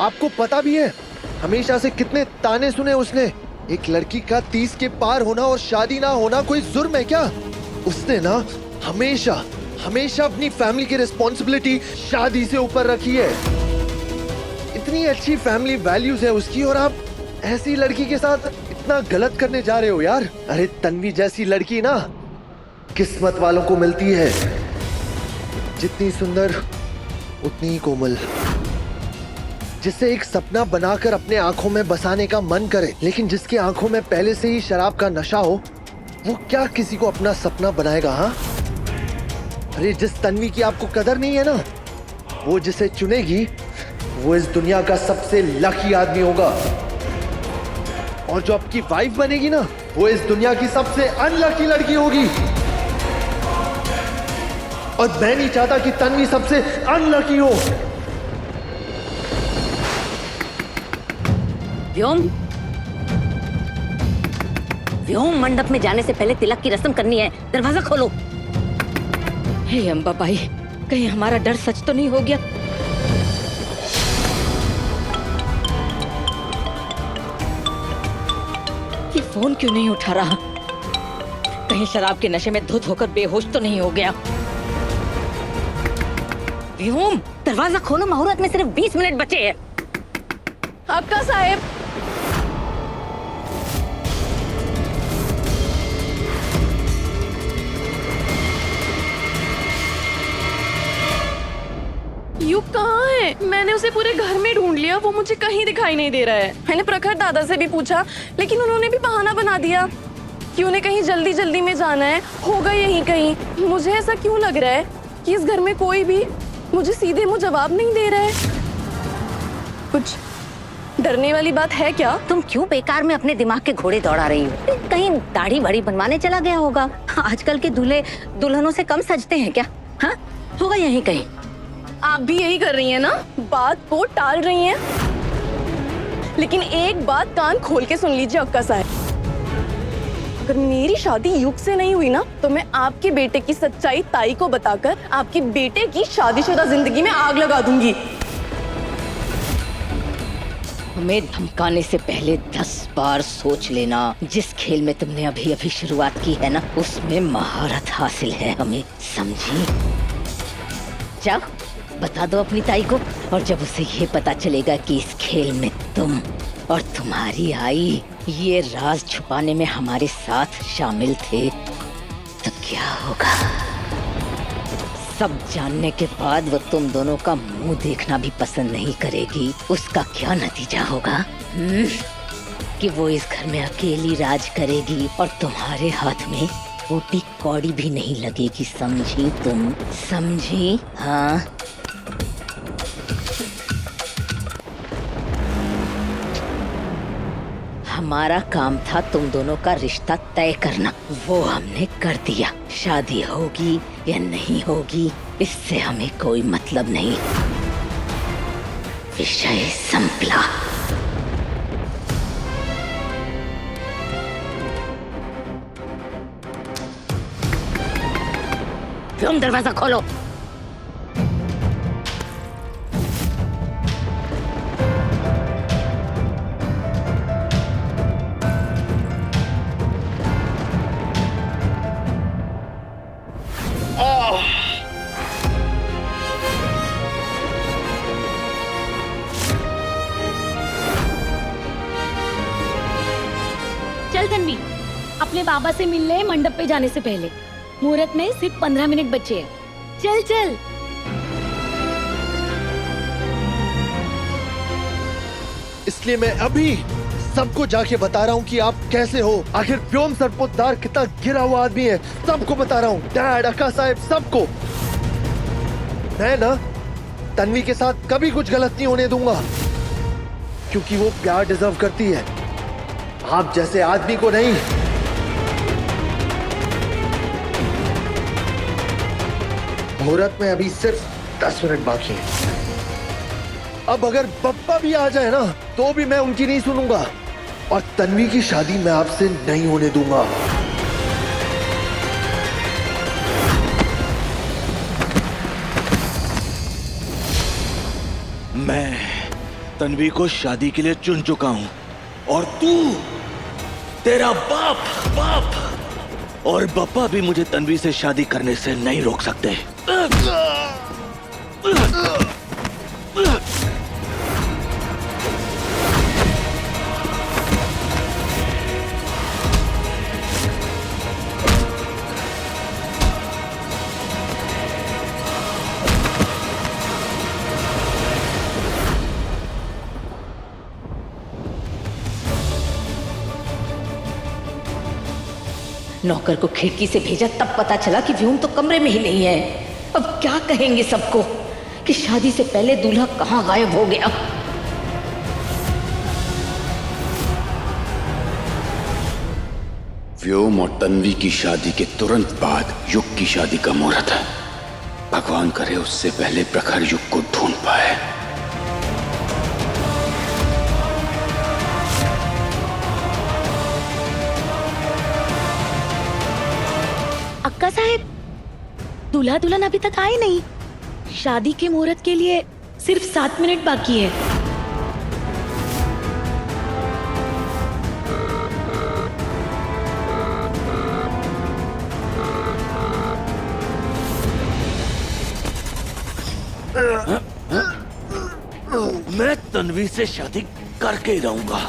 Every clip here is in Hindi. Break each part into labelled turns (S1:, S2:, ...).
S1: आपको पता भी है हमेशा से कितने ताने सुने उसने। एक लड़की का 30 के पार होना और शादी ना होना कोई जुर्म है क्या? उसने ना हमेशा हमेशा अपनी फैमिली की रिस्पॉन्सिबिलिटी शादी से ऊपर रखी है। इतनी अच्छी फैमिली वैल्यूज है उसकी और आप ऐसी लड़की के साथ इतना गलत करने जा रहे हो यार। अरे तन्वी जैसी लड़की ना किस्मत वालों को मिलती है, जितनी सुंदर उतनी ही कोमल, जिससे एक सपना बनाकर अपने आंखों में बसाने का मन करे, लेकिन जिसकी आंखों में पहले से ही शराब का नशा हो, वो क्या किसी को अपना सपना बनाएगा? हाँ, अरे जिस तन्वी की आपको कदर नहीं है ना, वो जिसे चुनेगी वो इस दुनिया का सबसे लकी आदमी होगा, और जो आपकी वाइफ बनेगी ना, वो इस दुनिया की सबसे अनलकी लड़की होगी। और मैं नहीं चाहता कि तन्वी सबसे अनलकी हो।
S2: व्योम, व्योम, मंडप में जाने से पहले तिलक की रस्म करनी है। दरवाजा खोलो।
S3: हे अम्बा बाई, कहीं हमारा डर सच तो नहीं हो गया? ये फोन क्यों नहीं उठा रहा? कहीं शराब के नशे में धुत होकर बेहोश तो नहीं हो गया?
S2: व्योम, दरवाजा खोलो, मुहूर्त में सिर्फ 20 मिनट बचे हैं।
S3: अक्का साहेब,
S4: युग कहाँ है? मैंने उसे पूरे घर में ढूंढ लिया, वो मुझे कहीं दिखाई नहीं दे रहा है। मैंने प्रखर दादा से भी पूछा, लेकिन उन्होंने भी बहाना बना दिया कि उन्हें कहीं जल्दी जल्दी में जाना है, होगा यहीं कहीं। मुझे ऐसा क्यों लग रहा है कि इस घर में कोई भी मुझे सीधे मुंह जवाब नहीं दे रहा है। कुछ डरने वाली बात है क्या?
S2: तुम क्यों बेकार में अपने दिमाग के घोड़े दौड़ा रही हो? कहीं दाढ़ी बड़ी बनवाने चला गया होगा। आजकल के दूल्हे दुल्हनों से कम सजते हैं क्या? हाँ, होगा यहीं कहीं।
S4: आप भी यही कर रही हैं ना, बात को टाल रही हैं। लेकिन एक बात कान खोल के सुन लीजिए अक्का साहब, अगर मेरी शादी युग से नहीं हुई ना, तो मैं आपके बेटे की सच्चाई ताई को बताकर आपके बेटे की शादीशुदा जिंदगी में आग लगा दूंगी।
S3: हमें धमकाने से पहले 10 बार सोच लेना। जिस खेल में तुमने अभी अभी शुरुआत की है ना, उसमें महारत हासिल है हमें, समझी? जाओ बता दो अपनी ताई को, और जब उसे ये पता चलेगा कि इस खेल में तुम और तुम्हारी आई ये राज छुपाने में हमारे साथ शामिल थे, तो क्या होगा? सब जानने के बाद वो तुम दोनों का मुंह देखना भी पसंद नहीं करेगी। उसका क्या नतीजा होगा? कि वो इस घर में अकेली राज करेगी और तुम्हारे हाथ में टूटी कौड़ी भी नहीं लगेगी, समझी तुम? समझी? हाँ। हमारा काम था तुम दोनों का रिश्ता तय करना, वो हमने कर दिया। शादी होगी या नहीं होगी इससे हमें कोई मतलब नहीं। विषय संपला।
S2: तुम दरवाजा खोलो।
S5: चल तन्वी, अपने बाबा से मिल ले मंडप पे जाने से पहले। मुहूर्त में सिर्फ 15 मिनट बचे हैं। चल चल।
S1: इसलिए मैं अभी सबको जाके बता रहा हूँ कि आप कैसे हो। आखिर व्योम सरपोतदार कितना गिरा हुआ आदमी है, सबको बता रहा हूँ। डैड, अक्का साहब, सबको। मैं ना तन्वी के साथ कभी कुछ गलत नहीं होने दूंगा, क्योंकि वो प्यार डिजर्व करती है, आप जैसे आदमी को नहीं। मुहूर्त में अभी सिर्फ 10 मिनट बाकी हैं। अब अगर पप्पा भी आ जाए ना, तो भी मैं उनकी नहीं सुनूंगा, और तन्वी की शादी मैं आपसे नहीं होने दूंगा।
S6: मैं तन्वी को शादी के लिए चुन चुका हूं और तू, तेरा बाप और बप्पा भी मुझे तन्वी से शादी करने से नहीं रोक सकते।
S3: नौकर को खिड़की से भेजा तब पता चला कि व्योम तो कमरे में ही नहीं है। अब क्या कहेंगे सबको कि शादी से पहले दूल्हा कहाँ गायब हो गया।
S7: व्योम और तन्वी की शादी के तुरंत बाद युग की शादी का मुहूर्त है। भगवान करे उससे पहले प्रखर युग को ढूंढ पाए।
S5: अक्का साहेब, दूल्हा दुल्हन अभी तक आए नहीं। शादी के मुहूर्त के लिए सिर्फ 7 मिनट बाकी है।
S6: मैं तन्वी से शादी करके ही रहूंगा।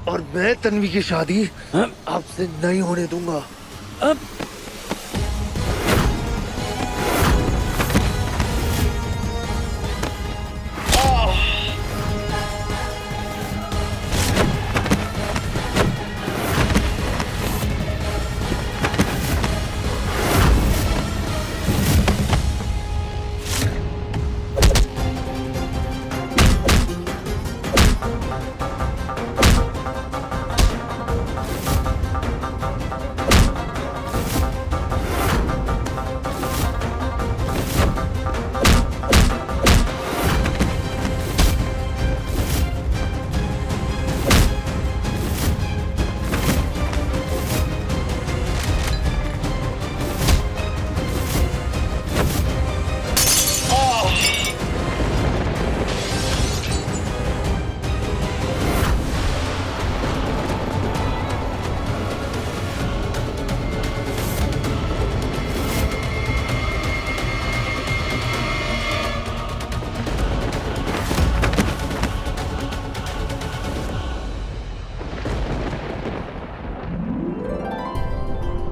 S1: और मैं तन्वी की शादी आपसे नहीं होने दूंगा।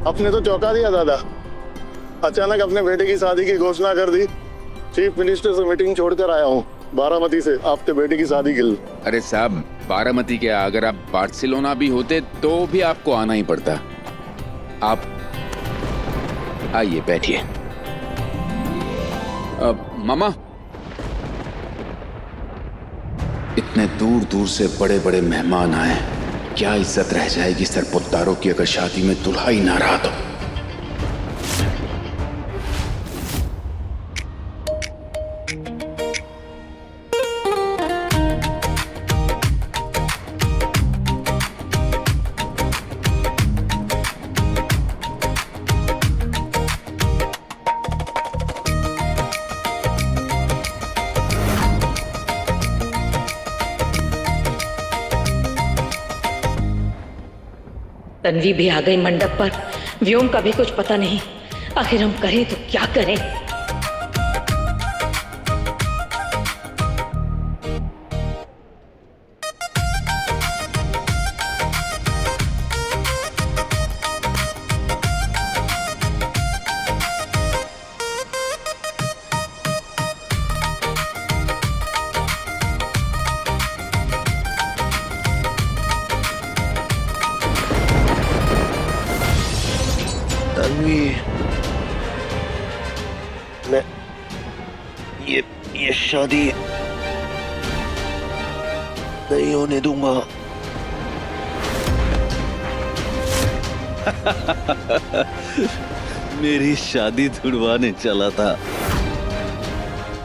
S8: आपने तो चौंका दिया दादा। अचानक अपने बेटे की शादी की घोषणा कर दी। चीफ मिनिस्टर से मीटिंग छोड़कर आया हूँ बारामती से आपके बेटे की शादी के लिए।
S7: अरे साहब, बारामती क्या, अगर आप बार्सिलोना भी होते तो भी आपको आना ही पड़ता। आप आइए, बैठिए। मामा, इतने दूर दूर से बड़े बड़े मेहमान आए, क्या इज्जत रह जाएगी सरपोतदारों की अगर शादी में दूल्हा ही ना रहा तो।
S3: तन्वी भी आ गई मंडप पर। व्योम का भी कुछ पता नहीं। आखिर हम करें तो क्या करें।
S1: तन्वी, मैं ये शादी नहीं होने दूंगा।
S6: मेरी शादी छुड़वाने चला था।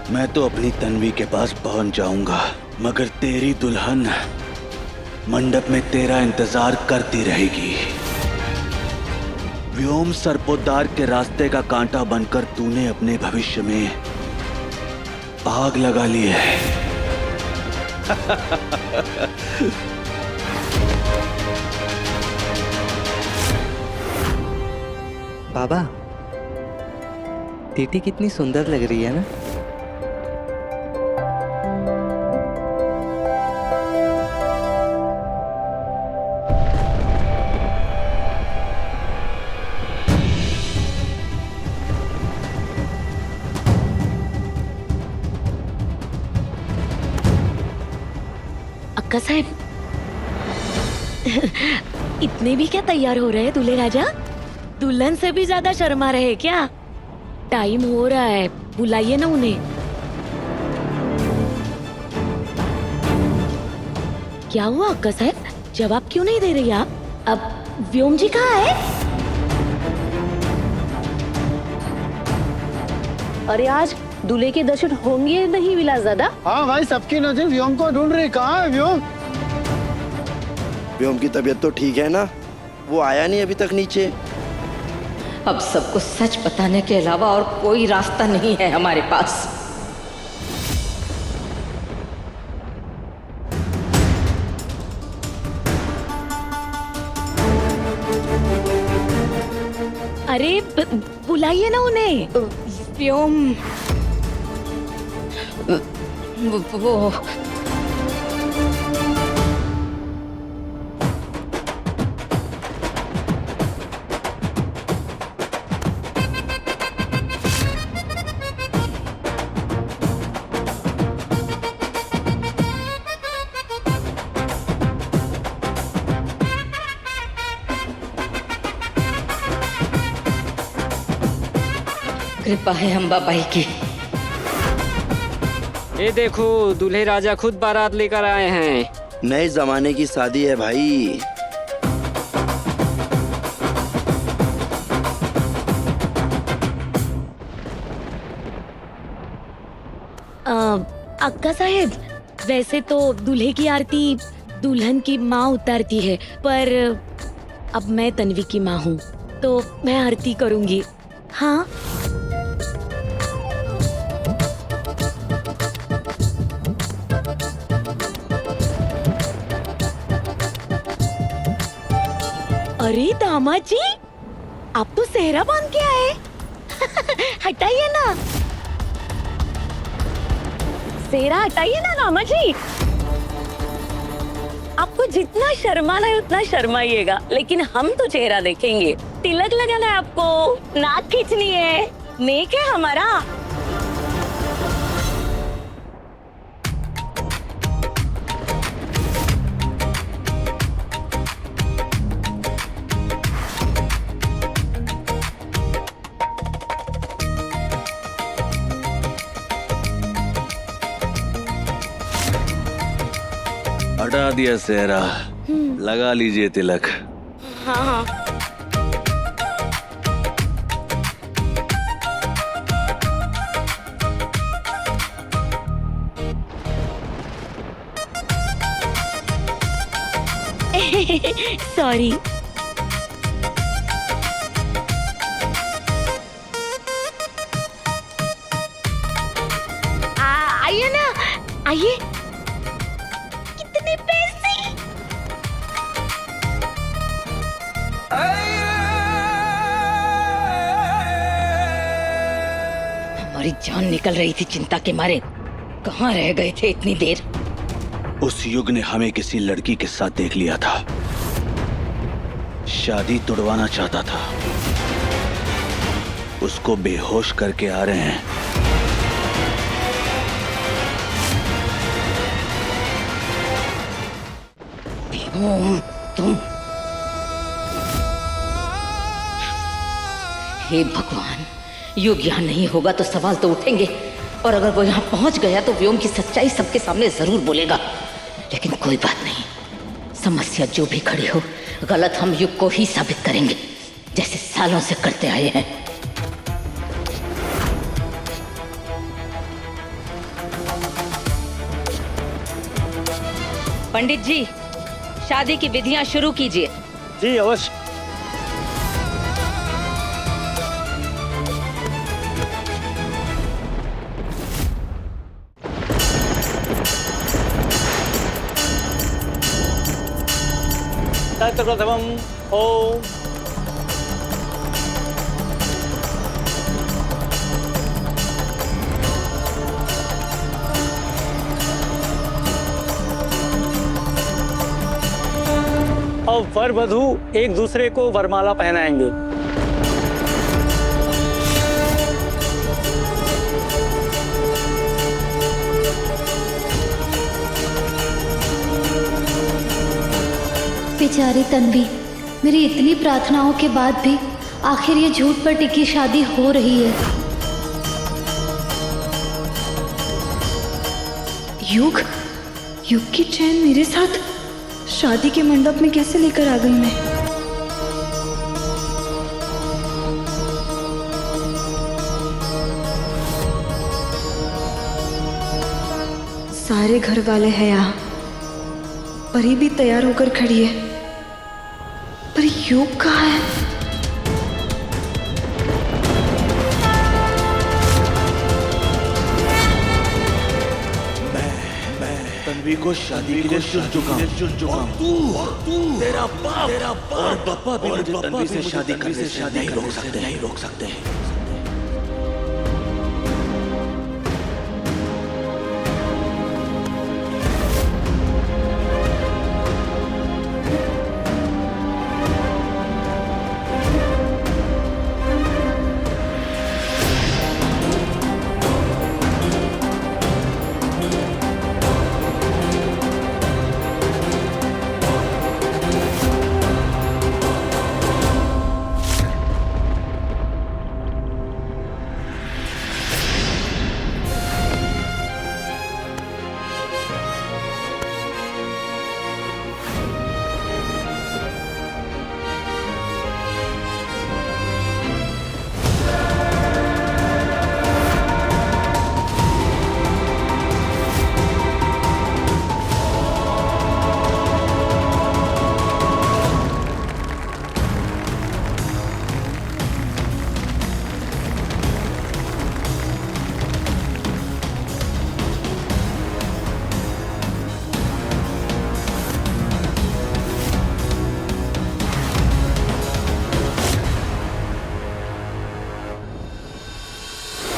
S6: मैं तो अपनी तन्वी के पास पहुंच जाऊंगा, मगर तेरी दुल्हन मंडप में तेरा इंतजार करती रहेगी। व्योम सरपोतदार के रास्ते का कांटा बनकर तूने अपने भविष्य में आग लगा ली है।
S9: बाबा, दीदी कितनी सुंदर लग रही है ना।
S5: अक्का साहब, इतने भी क्या तैयार हो रहे हैं दूल्हे राजा? दुल्हन से भी ज्यादा शर्मा रहे क्या? टाइम हो रहा है, बुलाइए ना उन्हें। क्या हुआ अक्का साहब, जवाब क्यों नहीं दे रही आप? अब व्योम जी कहाँ है?
S2: अरे आज दूल्हे के दर्शन होंगे नहीं विलासदादा?
S10: हाँ भाई, सबकी नजर व्योम को ढूंढ रही। कहाँ है व्योम?
S11: व्योम की तबीयत तो ठीक है ना? वो आया नहीं अभी तक नीचे।
S3: अब सबको सच बताने के अलावा और कोई रास्ता नहीं है हमारे पास।
S5: अरे बुलाइए ना उन्हें।
S3: व्योम वो कृपा है अम्बा बाई की।
S9: ये देखो, दूल्हे राजा खुद बारात लेकर आए हैं।
S11: नए जमाने की शादी है भाई।
S5: अक्का साहेब, वैसे तो दूल्हे की आरती दुल्हन की माँ उतारती है, पर अब मैं तन्वी की माँ हूँ तो मैं आरती करूँगी। हाँ, अरे दामाद जी, आप तो सेहरा बांध के आए। हटाइए ना, सेहरा हटाइए ना दामाद जी। आपको जितना शर्माना है उतना शर्माइएगा, लेकिन हम तो चेहरा देखेंगे। तिलक लगाना है आपको, नाक खींचनी है, नेक है हमारा।
S6: हटा दिया सेहरा, लगा लीजिए तिलक।
S5: हाँ हाँ, सॉरी। आइए ना, आइए। कितने पैसे?
S3: हमारी जान निकल रही थी चिंता के मारे। कहाँ रह गए थे इतनी देर?
S6: उस युग ने हमें किसी लड़की के साथ देख लिया था, शादी तुड़वाना चाहता था। उसको बेहोश करके आ रहे हैं।
S3: तुम, हे भगवान, युग यहाँ नहीं होगा तो सवाल तो उठेंगे, और अगर वो यहाँ पहुंच गया तो व्योम की सच्चाई सबके सामने जरूर बोलेगा। लेकिन कोई बात नहीं, समस्या जो भी खड़ी हो, गलत हम युग को ही साबित करेंगे, जैसे सालों से करते आए हैं। पंडित जी, शादी की विधियां शुरू कीजिए।
S10: जी अवश्य। तत्प्रथमम् ओम। अब वर वधू एक दूसरे को वरमाला पहनाएंगे।
S12: बेचारी तन्वी, मेरी इतनी प्रार्थनाओं के बाद भी आखिर ये झूठ पर टिकी शादी हो रही है।
S4: युग युग की चैन मेरे साथ शादी के मंडप में कैसे लेकर आ गई मैं? सारे घर वाले हैं यहाँ, परी भी तैयार होकर खड़ी है, पर युग कहाँ है?
S6: तन्वी को शादी के लिए चुन चुका हूं। तू तेरा बाप और पापा भी मुझे तन्वी से शादी करने से नहीं रोक सकते।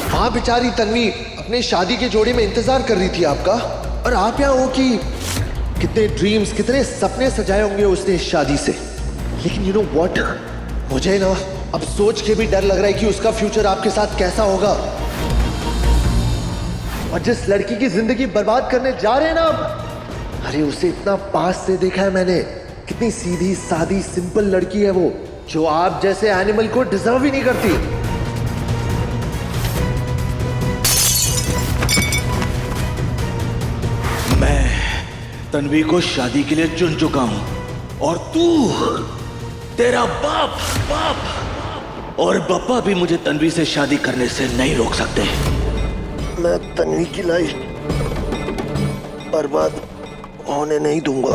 S1: हाँ, बेचारी तन्वी अपने शादी के जोड़े में इंतजार कर रही थी आपका, और आप यहाँ हो कि कितने ड्रीम्स, कितने सपने सजाए होंगे उसने इस शादी से। लेकिन यू नो व्हाट, मुझे ना अब सोच के भी डर लग रहा है कि उसका फ्यूचर आपके साथ कैसा होगा। और जिस लड़की की जिंदगी बर्बाद करने जा रहे हैं ना आप, अरे उसे इतना पास से देखा है मैंने, कितनी सीधी सादी सिंपल लड़की है वो, जो आप जैसे एनिमल को डिजर्व ही नहीं करती।
S6: तन्वी को शादी के लिए चुन चुका हूं, और तेरा बाप और पापा भी मुझे तन्वी से शादी करने से नहीं रोक सकते।
S1: मैं तन्वी की लाइफ बर्बाद होने नहीं दूंगा।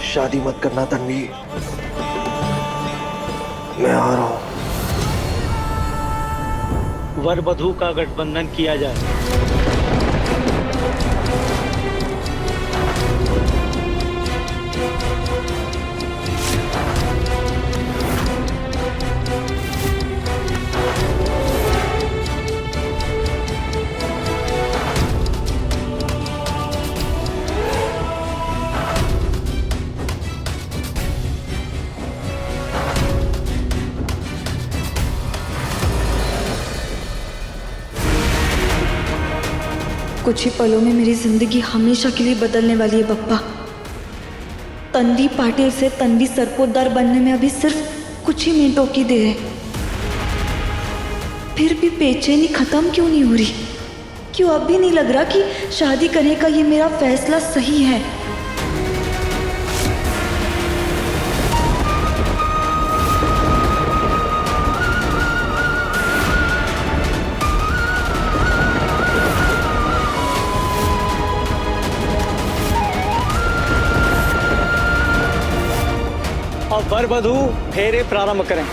S1: शादी मत करना तन्वी, मैं आ रहा हूं।
S10: वर वधू का गठबंधन किया जाए।
S4: कुछ ही पलों में मेरी जिंदगी हमेशा के लिए बदलने वाली है बप्पा। तन्वी पाटिल से तन्वी सरपोतदार बनने में अभी सिर्फ कुछ ही मिनटों की देर है, फिर भी बेचैनी खत्म क्यों नहीं हो रही? क्यों अब भी नहीं लग रहा कि शादी करने का ये मेरा फैसला सही है?
S10: अब वर वधू फेरे प्रारंभ करें।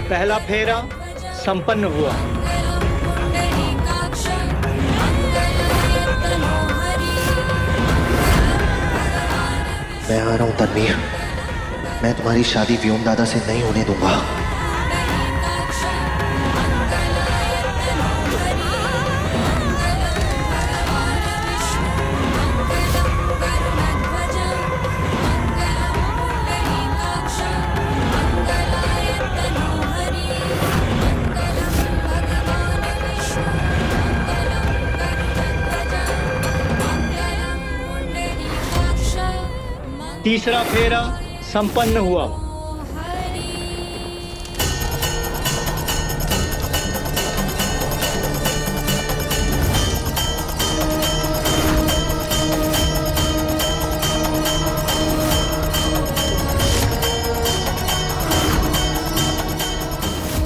S10: पहला फेरा संपन्न हुआ।
S1: मैं आ रहा हूं तन्वी। मैं तुम्हारी शादी व्योम दादा से नहीं होने दूंगा।
S10: तीसरा फेरा संपन्न हुआ।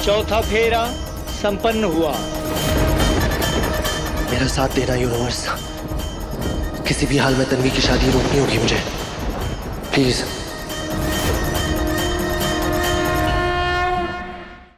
S10: चौथा फेरा संपन्न हुआ।
S1: मेरा साथ देना यूनिवर्स। किसी भी हाल में तन्वी की शादी रोकनी होगी मुझे। प्लीज